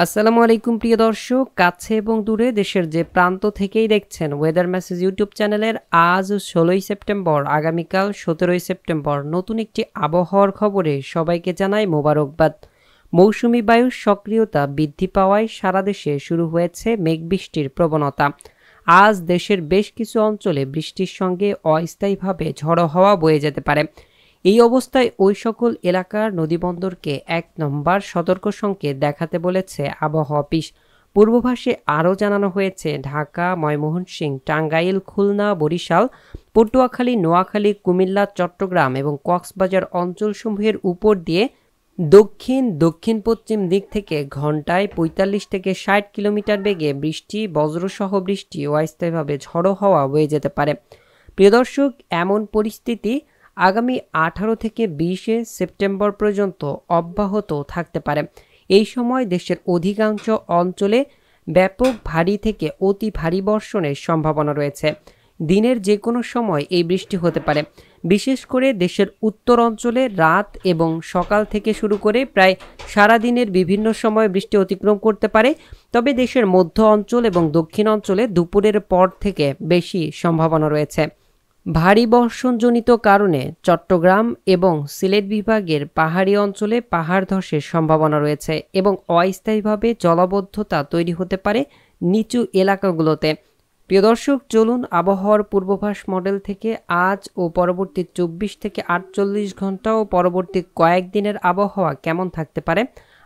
আসসালামু আলাইকুম প্রিয় দর্শক, কাছে এবং দূরে দেশের যে প্রান্ত থেকেই দেখছেন ওয়েদার মেসেজ ইউটিউব চ্যানেলের আজ 16ই সেপ্টেম্বর, আগামীকাল 17ই সেপ্টেম্বর নতুন একটি আবহাওয়ার খবরে সবাইকে জানাই মোবারকবাদ। মৌসুমি বায়ুর সক্রিয়তা বৃদ্ধি পাওয়ায় সারা দেশে শুরু হয়েছে মেঘবৃষ্টির প্রবণতা। আজ দেশের বেশ কিছু অঞ্চলে বৃষ্টির সঙ্গে অস্থায়ীভাবে ঝড়ো হাওয়া বয়ে যেতে পারে। এই অবস্থায় ওই সকল এলাকার নদীবন্দরকে ১ নম্বর সতর্ক সংকেত দেখাতে বলেছে আবহাওয়া অফিস। পূর্বাভাসে আরও জানানো হয়েছে ঢাকা, ময়মনসিংহ, টাঙ্গাইল, খুলনা, বরিশাল, পটুয়াখালী, নোয়াখালী, কুমিল্লা, চট্টগ্রাম এবং কক্সবাজার অঞ্চলসমূহের উপর দিয়ে দক্ষিণ পশ্চিম দিক থেকে ঘন্টায় ৪৫ থেকে ৬০ কিলোমিটার বেগে বৃষ্টি, বজ্রসহ বৃষ্টি ও অস্থায়ীভাবে ঝড়ো হাওয়া বয়ে যেতে পারে। প্রিয় দর্শক, এমন পরিস্থিতি আগামী ১৮ থেকে ২০ সেপ্টেম্বর পর্যন্ত অব্যাহত থাকতে পারে। এই সময় দেশের অধিকাংশ অঞ্চলে ব্যাপক ভারী থেকে অতি ভারী বর্ষণের সম্ভাবনা রয়েছে। দিনের যে কোনো সময় এই বৃষ্টি হতে পারে। বিশেষ করে দেশের উত্তর অঞ্চলে রাত এবং সকাল থেকে শুরু করে প্রায় সারা দিনের বিভিন্ন সময় বৃষ্টি অতিক্রম করতে পারে। তবে দেশের মধ্য অঞ্চল এবং দক্ষিণ অঞ্চলে দুপুরের পর থেকে বেশি সম্ভাবনা রয়েছে। ভারী বর্ষণজনিত কারণে চট্টগ্রাম এবং সিলেট বিভাগের পাহাড়ি অঞ্চলে পাহাড় ধসের সম্ভাবনা রয়েছে এবং অস্থায়ীভাবে জলাবদ্ধতা তৈরি হতে পারে নিচু এলাকাগুলোতে। প্রিয় দর্শক, চলুন আবহাওয়ার পূর্বাভাস মডেল থেকে আজ ও পরবর্তী ২৪ থেকে ৪৮ ঘন্টা ও পরবর্তী কয়েকদিনের আবহাওয়া কেমন থাকতে পারে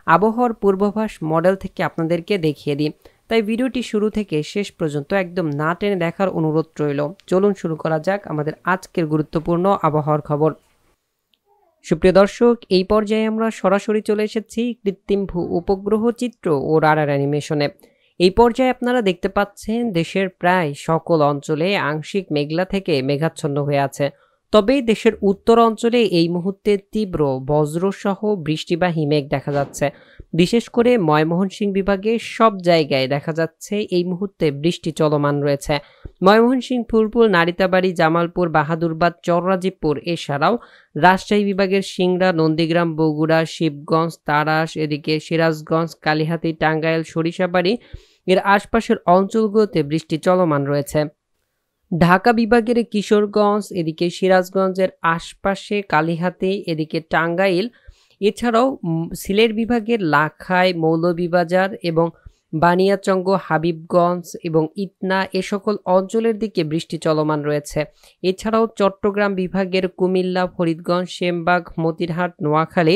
আবহাওয়ার পূর্বাভাস মডেল থেকে আপনাদেরকে দেখিয়ে দিই। তাই ভিডিওটি শুরু থেকে শেষ পর্যন্ত একদম না টেনে দেখার অনুরোধ রইল। চলুন শুরু করা যাক আমাদের আজকের গুরুত্বপূর্ণ আবহাওয়ার খবর। সুপ্রিয় দর্শক, এই পর্যায়ে আমরা সরাসরি চলে এসেছি কৃত্রিম ভূ উপগ্রহ চিত্র ও রাডার অ্যানিমেশনে। এই পর্যায়ে আপনারা দেখতে পাচ্ছেন দেশের প্রায় সকল অঞ্চলে আংশিক মেঘলা থেকে মেঘাচ্ছন্ন হয়ে আছে। তবে দেশের উত্তর অঞ্চলে এই মুহূর্তে তীব্র বজ্রসহ বৃষ্টিবাহী মেঘ দেখা যাচ্ছে। বিশেষ করে ময়মনসিংহ বিভাগে সব জায়গায় দেখা যাচ্ছে এই মুহূর্তে বৃষ্টি চলমান রয়েছে। ময়মনসিংহ, ফুলপুর, নারিতাবাড়ি, জামালপুর, বাহাদুরবাদ, চররাজীবপুর এছাড়াও রাজশাহী বিভাগের সিংড়া, নন্দীগ্রাম, বগুড়া, শিবগঞ্জ, তাড়াশ, এদিকে সিরাজগঞ্জ, কালিহাতী, টাঙ্গাইল, সরিষাবাড়ি এর আশপাশের অঞ্চলগুলোতে বৃষ্টি চলমান রয়েছে। ঢাকা বিভাগের কিশোরগঞ্জ, এদিকে সিরাজগঞ্জের আশপাশে কালিহাতী, এদিকে টাঙ্গাইল এছাড়াও সিলেট বিভাগের লাখাই, মৌলভীবাজার এবং বানিয়াচঙ্গ, হাবিবগঞ্জ এবং ইটনা এ সকল অঞ্চলের দিকে বৃষ্টি চলমান রয়েছে। এছাড়াও চট্টগ্রাম বিভাগের কুমিল্লা, ফরিদগঞ্জ, সেমবাগ, মতিরহাট, নোয়াখালী,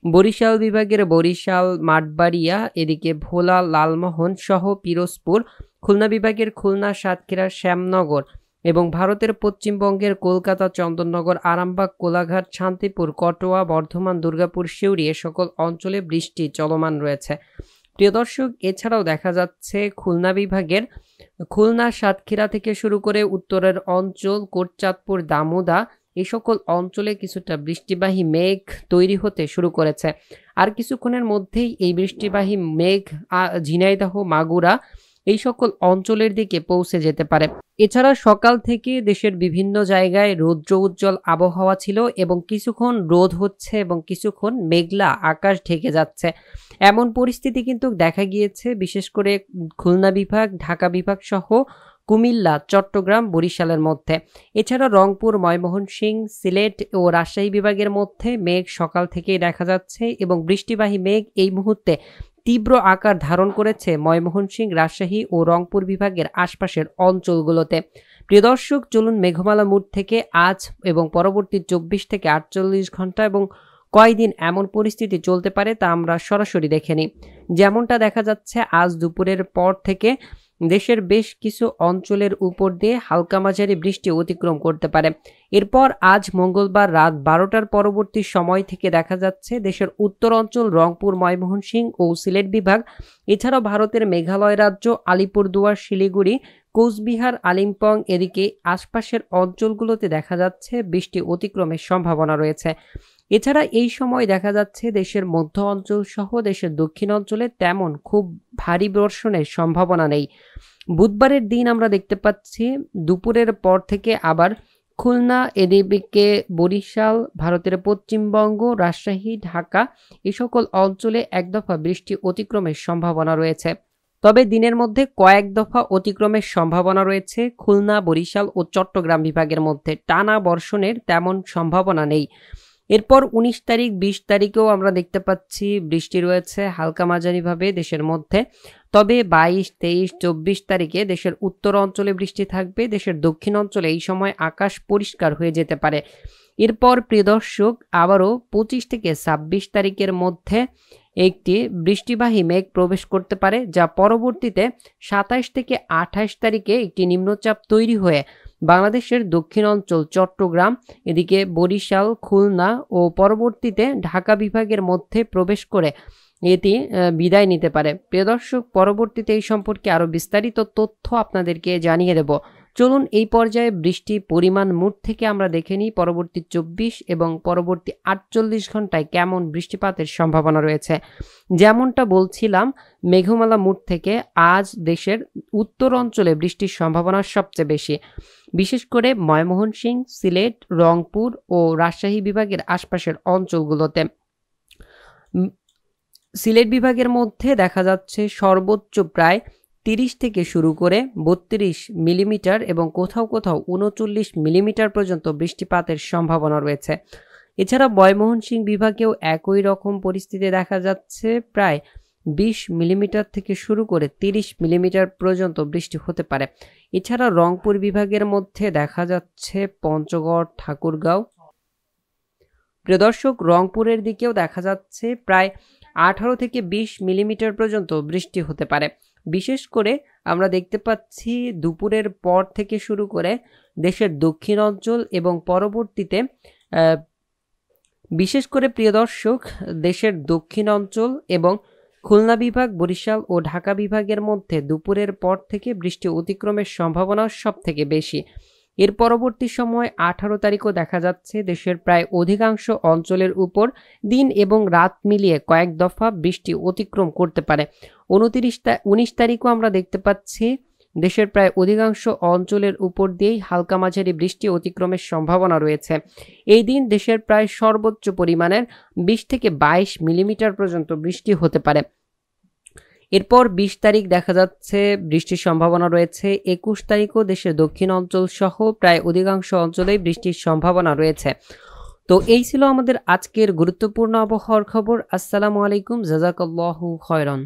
বরিশাল বিভাগের বরিশাল, মাঠবাড়িয়া, এদিকে ভোলা, লালমোহন সহ পিরোজপুর, খুলনা বিভাগের খুলনা, সাতক্ষীরা, শ্যামনগর এবং ভারতের পশ্চিমবঙ্গের কলকাতা, চন্দননগর, আরামবাগ, কোলাঘাট, শান্তিপুর, কটোয়া, বর্ধমান, দুর্গাপুর, সিউড়ি এ সকল অঞ্চলে বৃষ্টি চলমান রয়েছে। প্রিয় দর্শক, এছাড়াও দেখা যাচ্ছে খুলনা বিভাগের খুলনা, সাতক্ষীরা থেকে শুরু করে উত্তরের অঞ্চল, কোটচাঁদপুর, দামোদা এই সকল অঞ্চলে কিছুটা বৃষ্টিবাহী মেঘ তৈরি হতে শুরু করেছে। আর কিছুক্ষণের মধ্যেই এই বৃষ্টিবাহী মেঘ ঝিনাইদহ, মাগুরা এই সকল অঞ্চলের দিকে পৌঁছে যেতে পারে। এছাড়া সকাল থেকে দেশের বিভিন্ন জায়গায় রৌদ্র উজ্জ্বল আবহাওয়া ছিল এবং কিছুক্ষণ রোদ হচ্ছে এবং কিছুক্ষণ মেঘলা আকাশ ঢেকে যাচ্ছে। এমন পরিস্থিতি কিন্তু দেখা গিয়েছে বিশেষ করে খুলনা বিভাগ, ঢাকা বিভাগ সহ কুমিল্লা, চট্টগ্রাম, বরিশালের মধ্যে। এছাড়া রংপুর, ময়মনসিংহ, সিলেট ও রাজশাহী বিভাগের মধ্যে মেঘ সকাল থেকেই দেখা যাচ্ছে এবং বৃষ্টিবাহী মেঘ এই মুহূর্তে তীব্র আকার ধারণ করেছে ময়মনসিংহ, রাজশাহী ও রংপুর বিভাগের আশপাশের অঞ্চলগুলোতে। প্রিয় দর্শক, চলুন মেঘমালা মুড থেকে আজ এবং পরবর্তী ২৪ থেকে ৪৮ ঘন্টা এবং কয়দিন এমন পরিস্থিতি চলতে পারে তা আমরা সরাসরি দেখে নিই। যেমনটা দেখা যাচ্ছে আজ দুপুরের পর থেকে দেশের বেশ কিছু অঞ্চলের উপর দিয়ে হালকা মাঝারি বৃষ্টি অতিক্রম করতে পারে। এরপর আজ মঙ্গলবার রাত ১২টার পরবর্তী সময় থেকে দেখা যাচ্ছে দেশের উত্তর অঞ্চল, রংপুর, ময়মনসিংহ ও সিলেট বিভাগ এছাড়াও ভারতের মেঘালয় রাজ্য, আলিপুরদুয়ার, শিলিগুড়ি, কোচবিহার, আলিম্পং এদিকে আশপাশের অঞ্চলগুলোতে দেখা যাচ্ছে বৃষ্টি অতিক্রমের সম্ভাবনা রয়েছে। এছাড়া এই সময় দেখা যাচ্ছে দেশের মধ্য অঞ্চল সহ দেশের দক্ষিণ অঞ্চলে তেমন খুব ভারী বর্ষণের সম্ভাবনা নেই। বুধবারের দিন আমরা দেখতে পাচ্ছি দুপুরের পর থেকে আবার খুলনা, এদিকে বরিশাল, ভারতের পশ্চিমবঙ্গ, রাজশাহী, ঢাকা এই সকল অঞ্চলে এক দফা বৃষ্টি অতিক্রমের সম্ভাবনা রয়েছে। তবে দিনের মধ্যে কয়েক দফা অতিক্রমের সম্ভাবনা রয়েছে খুলনা, বরিশাল ও চট্টগ্রাম বিভাগের মধ্যে। টানা বর্ষণের তেমন সম্ভাবনা নেই। এরপর ১৯ তারিখ, ২০ তারিখেও আমরা দেখতে পাচ্ছি বৃষ্টি রয়েছে হালকা মাঝারিভাবে দেশের মধ্যে। তবে ২২, ২৩, ২৪ তারিখে দেশের উত্তর অঞ্চলে বৃষ্টি থাকবে। দেশের দক্ষিণ অঞ্চলে এই সময় আকাশ পরিষ্কার হয়ে যেতে পারে। এরপর প্রিয় দর্শক আবারও ২৫ থেকে ২৬ তারিখের মধ্যে একটি বৃষ্টিবাহী মেঘ প্রবেশ করতে পারে, যা পরবর্তীতে ২৭ থেকে ২৮ তারিখে একটি নিম্নচাপ তৈরি হয়ে বাংলাদেশের দক্ষিণ অঞ্চল চট্টগ্রাম, এদিকে বরিশাল, খুলনা ও পরবর্তীতে ঢাকা বিভাগের মধ্যে প্রবেশ করে এটি বিদায় নিতে পারে। প্রিয় দর্শক, পরবর্তীতে এই সম্পর্কে আরও বিস্তারিত তথ্য আপনাদেরকে জানিয়ে দেব। চলুন এই পর্যায়ে বৃষ্টি পরিমাণ মুড থেকে আমরা দেখে নিই পরবর্তী ২৪ এবং পরবর্তী ৪৮ ঘন্টায় কেমন বৃষ্টিপাতের সম্ভাবনা রয়েছে। যেমনটা বলছিলাম, মেঘমালা মুড থেকে আজ দেশের উত্তর অঞ্চলে বৃষ্টির সম্ভাবনা সবচেয়ে বেশি, বিশেষ করে ময়মনসিংহ, সিলেট, রংপুর ও রাজশাহী বিভাগের আশপাশের অঞ্চলগুলোতে। সিলেট বিভাগের মধ্যে দেখা যাচ্ছে সর্বোচ্চ প্রায় ৩০ থেকে শুরু করে ৩২ মিলিমিটার এবং কোথাও কোথাও ৩৯ মিলিমিটার পর্যন্ত বৃষ্টিপাতের সম্ভাবনা রয়েছে। এছাড়া ময়মনসিংহ বিভাগেও একই রকম পরিস্থিতি দেখা যাচ্ছে, প্রায় ২০ মিলিমিটার থেকে শুরু করে ৩০ মিলিমিটার পর্যন্ত বৃষ্টি হতে পারে। এছাড়া রংপুর বিভাগের মধ্যে দেখা যাচ্ছে পঞ্চগড়, ঠাকুরগাঁও। প্রিয় দর্শক, রংপুরের দিকেও দেখা যাচ্ছে প্রায় ১৮ থেকে ২০ মিলিমিটার পর্যন্ত বৃষ্টি হতে পারে। বিশেষ করে আমরা দেখতে পাচ্ছি দুপুরের পর থেকে শুরু করে দেশের দক্ষিণ অঞ্চল এবং পরবর্তীতে বিশেষ করে প্রিয় দর্শক দেশের দক্ষিণ অঞ্চল এবং খুলনা বিভাগ, বরিশাল ও ঢাকা বিভাগের মধ্যে দুপুরের পর থেকে বৃষ্টি অতিক্রমের সম্ভাবনা সব থেকে বেশি। এর পরবর্তী সময় ১৮ তারিখও দেখা যাচ্ছে দেশের প্রায় অধিকাংশ অঞ্চলের উপর দিন এবং রাত মিলিয়ে কয়েক দফা বৃষ্টি অতিক্রম করতে পারে। ১৯ তারিখও আমরা দেখতে পাচ্ছি দেশের প্রায় অধিকাংশ অঞ্চলের উপর দিয়েই হালকা মাঝারি বৃষ্টি অতিক্রমের সম্ভাবনা রয়েছে। এই দিন দেশের প্রায় সর্বোচ্চ পরিমাণের ২০ থেকে ২২ মিলিমিটার পর্যন্ত বৃষ্টি হতে পারে। এরপর ২০ তারিখ দেখা যাচ্ছে বৃষ্টির সম্ভাবনা রয়েছে। ২১ তারিখও দেশের দক্ষিণ অঞ্চল সহ প্রায় অধিকাংশ অঞ্চলেই বৃষ্টির সম্ভাবনা রয়েছে। তো এই ছিল আমাদের আজকের গুরুত্বপূর্ণ আবহাওয়ার খবর। আসসালামু আলাইকুম, জাযাকাল্লাহু খায়রান।